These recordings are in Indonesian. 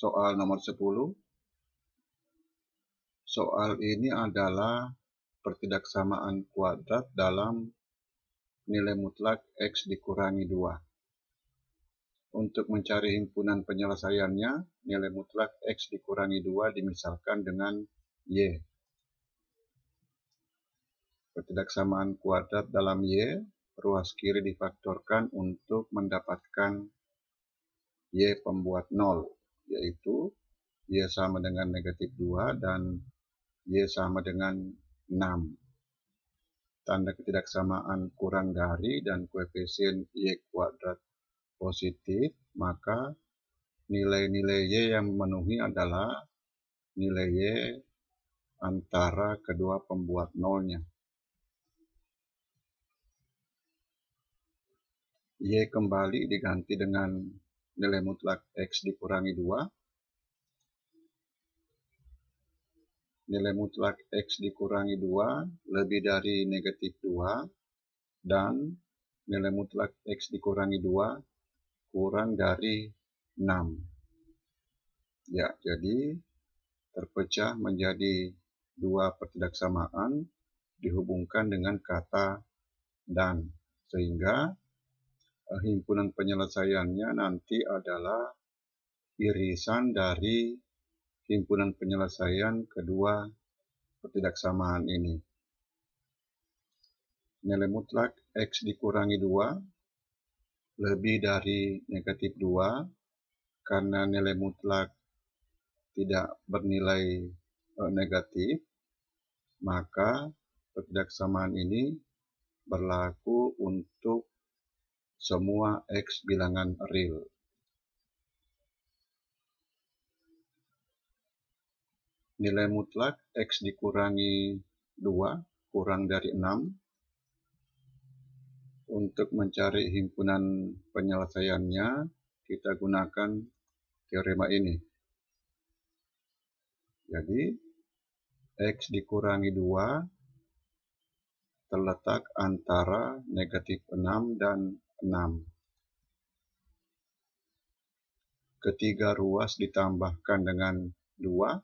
Soal nomor 10. Soal ini adalah pertidaksamaan kuadrat dalam nilai mutlak X dikurangi 2. Untuk mencari himpunan penyelesaiannya, nilai mutlak X dikurangi 2 dimisalkan dengan Y. Pertidaksamaan kuadrat dalam Y, ruas kiri difaktorkan untuk mendapatkan Y pembuat 0, yaitu Y sama dengan negatif 2 dan Y sama dengan 6. Tanda ketidaksamaan kurang dari dan koefisien Y kuadrat positif, maka nilai-nilai Y yang memenuhi adalah nilai Y antara kedua pembuat nolnya. Y kembali diganti dengan nilai mutlak X dikurangi 2. Nilai mutlak X dikurangi 2 lebih dari negatif 2 dan nilai mutlak X dikurangi 2 kurang dari 6. Ya, jadi terpecah menjadi dua pertidaksamaan dihubungkan dengan kata dan, sehingga himpunan penyelesaiannya nanti adalah irisan dari himpunan penyelesaian kedua pertidaksamaan ini. Nilai mutlak X dikurangi 2 lebih dari negatif 2 karena nilai mutlak tidak bernilai negatif, maka pertidaksamaan ini berlaku untuk semua X bilangan real. Nilai mutlak X dikurangi 2 kurang dari 6. Untuk mencari himpunan penyelesaiannya, kita gunakan teorema ini. Jadi, X dikurangi 2 terletak antara negatif 6 dan 6. Ketiga ruas ditambahkan dengan 2.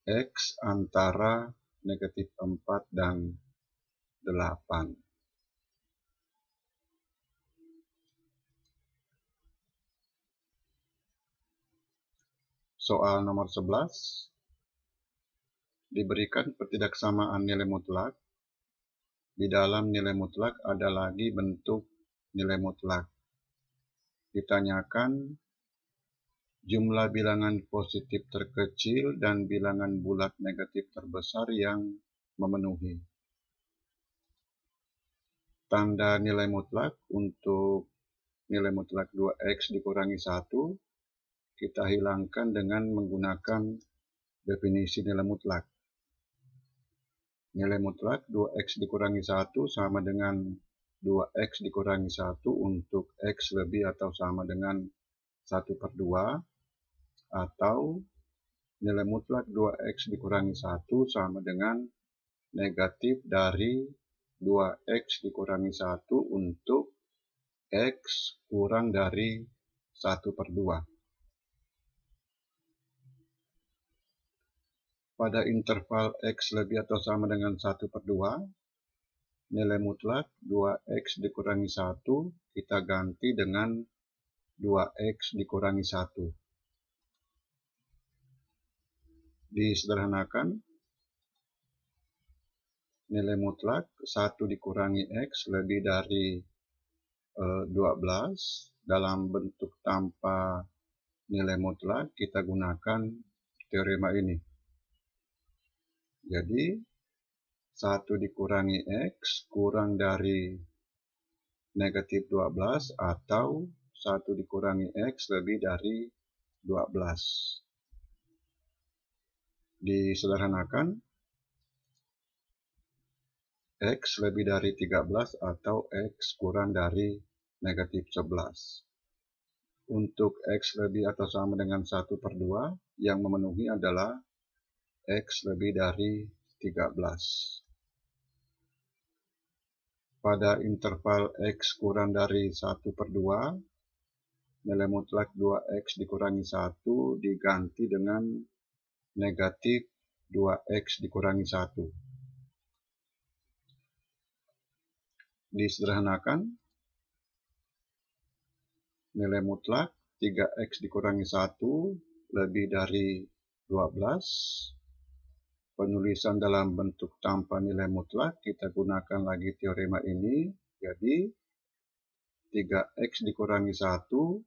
X antara negatif 4 dan 8. Soal nomor 11. Diberikan pertidaksamaan nilai mutlak. Di dalam nilai mutlak ada lagi bentuk nilai mutlak. Ditanyakan jumlah bilangan positif terkecil dan bilangan bulat negatif terbesar yang memenuhi. Tanda nilai mutlak untuk nilai mutlak 2X dikurangi 1 kita hilangkan dengan menggunakan definisi nilai mutlak. Nilai mutlak 2X dikurangi 1 sama dengan 2X dikurangi 1 untuk X lebih atau sama dengan 1/2, atau nilai mutlak 2X dikurangi 1 sama dengan negatif dari 2X dikurangi 1 untuk X kurang dari 1/2. Pada interval X lebih atau sama dengan 1/2, nilai mutlak 2X dikurangi 1 kita ganti dengan 2X dikurangi 1. Disederhanakan, nilai mutlak 1 dikurangi X lebih dari 12 dalam bentuk tanpa nilai mutlak kita gunakan teorema ini. Jadi 1 dikurangi X kurang dari negatif 12 atau 1 dikurangi X lebih dari 12. Disederhanakan, X lebih dari 13 atau X kurang dari negatif 11. Untuk X lebih atau sama dengan 1/2 yang memenuhi adalah X lebih dari 13. Pada interval X kurang dari 1/2, nilai mutlak 2x dikurangi 1 diganti dengan negatif 2x dikurangi 1. Disederhanakan, nilai mutlak 3x dikurangi 1 lebih dari 12. Penulisan dalam bentuk tanpa nilai mutlak, kita gunakan lagi teorema ini. Jadi, 3x dikurangi 1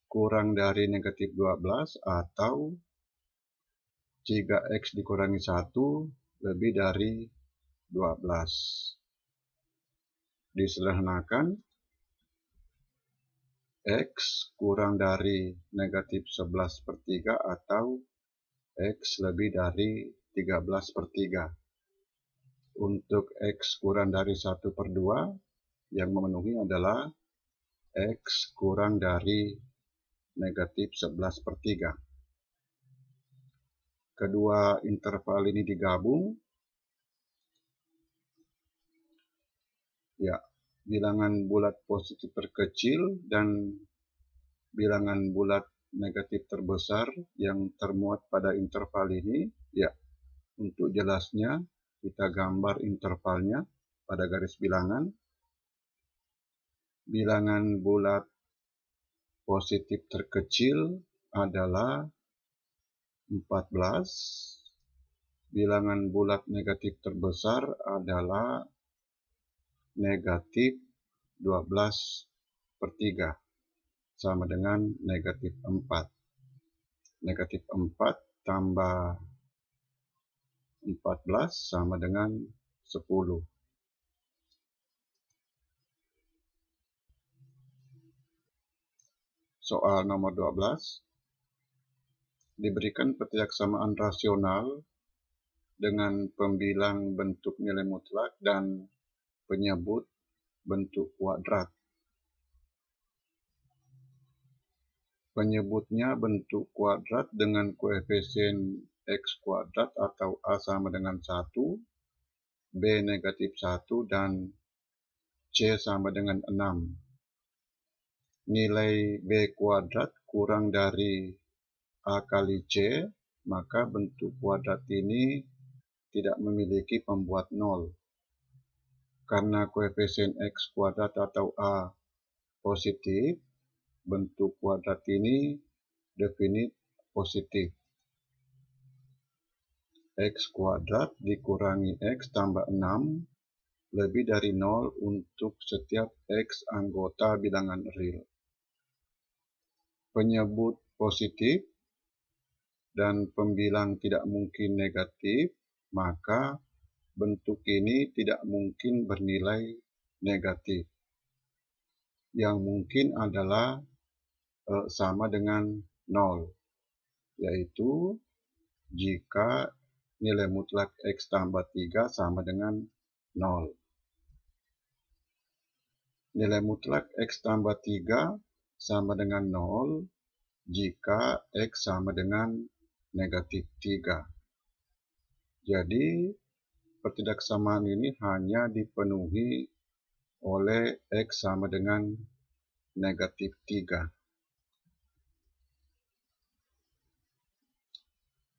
kurang dari negatif 12 atau 3x dikurangi 1 lebih dari 12. Disederhanakan, x kurang dari negatif 11/3 atau x lebih dari 13/3. Untuk x kurang dari 1/2, yang memenuhi adalah x kurang dari negatif 11/3. Kedua interval ini digabung, ya, bilangan bulat positif terkecil dan bilangan bulat negatif terbesar yang termuat pada interval ini, ya. Untuk jelasnya, kita gambar intervalnya pada garis bilangan. Bilangan bulat positif terkecil adalah 14. Bilangan bulat negatif terbesar adalah negatif 12/3, sama dengan negatif 4. Negatif 4 tambah 14 sama dengan 10. Soal nomor 12. Diberikan pertidakssamaan rasional dengan pembilang bentuk nilai mutlak dan penyebut bentuk kuadrat. Penyebutnya bentuk kuadrat dengan koefisien x kuadrat atau a sama dengan 1, b negatif 1, dan c sama dengan 6. Nilai b kuadrat kurang dari a kali c, maka bentuk kuadrat ini tidak memiliki pembuat 0. Karena koefisien x kuadrat atau a positif, bentuk kuadrat ini definit positif. X kuadrat dikurangi x tambah 6 lebih dari 0 untuk setiap x anggota bilangan real. Penyebut positif dan pembilang tidak mungkin negatif, maka bentuk ini tidak mungkin bernilai negatif. Yang mungkin adalah sama dengan 0, yaitu jika nilai mutlak x tambah 3 sama dengan 0. Nilai mutlak x tambah 3 sama dengan 0 jika x sama dengan negatif 3. Jadi, pertidaksamaan ini hanya dipenuhi oleh x sama dengan negatif 3.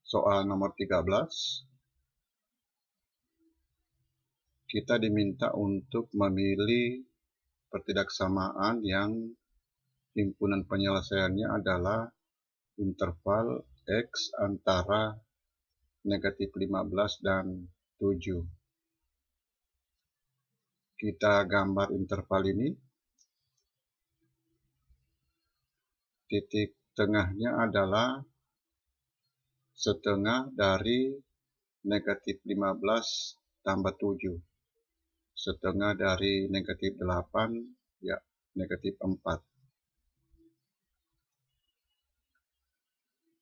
Soal nomor 13. Kita diminta untuk memilih pertidaksamaan yang himpunan penyelesaiannya adalah interval x antara negatif 15 dan 7. Kita gambar interval ini. Titik tengahnya adalah setengah dari negatif 15 tambah 7. Setengah dari negatif 8, ya, negatif 4.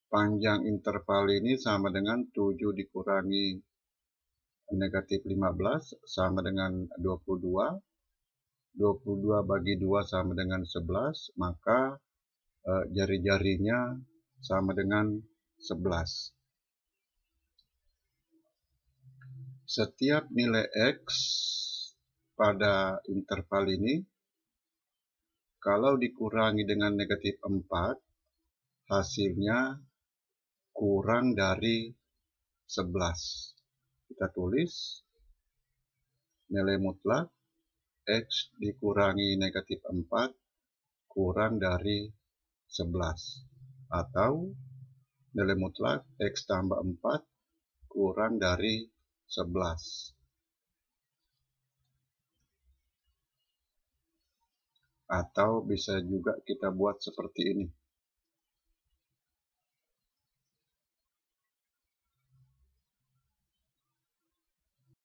Panjang interval ini sama dengan 7 dikurangi negatif 15 sama dengan 22. 22 bagi 2 sama dengan 11, maka jari-jarinya sama dengan 11. Setiap nilai x pada interval ini Kalau dikurangi dengan negatif 4, hasilnya kurang dari 11. Kita tulis nilai mutlak X dikurangi negatif 4 kurang dari 11. Atau nilai mutlak X tambah 4 kurang dari 11. Atau bisa juga kita buat seperti ini.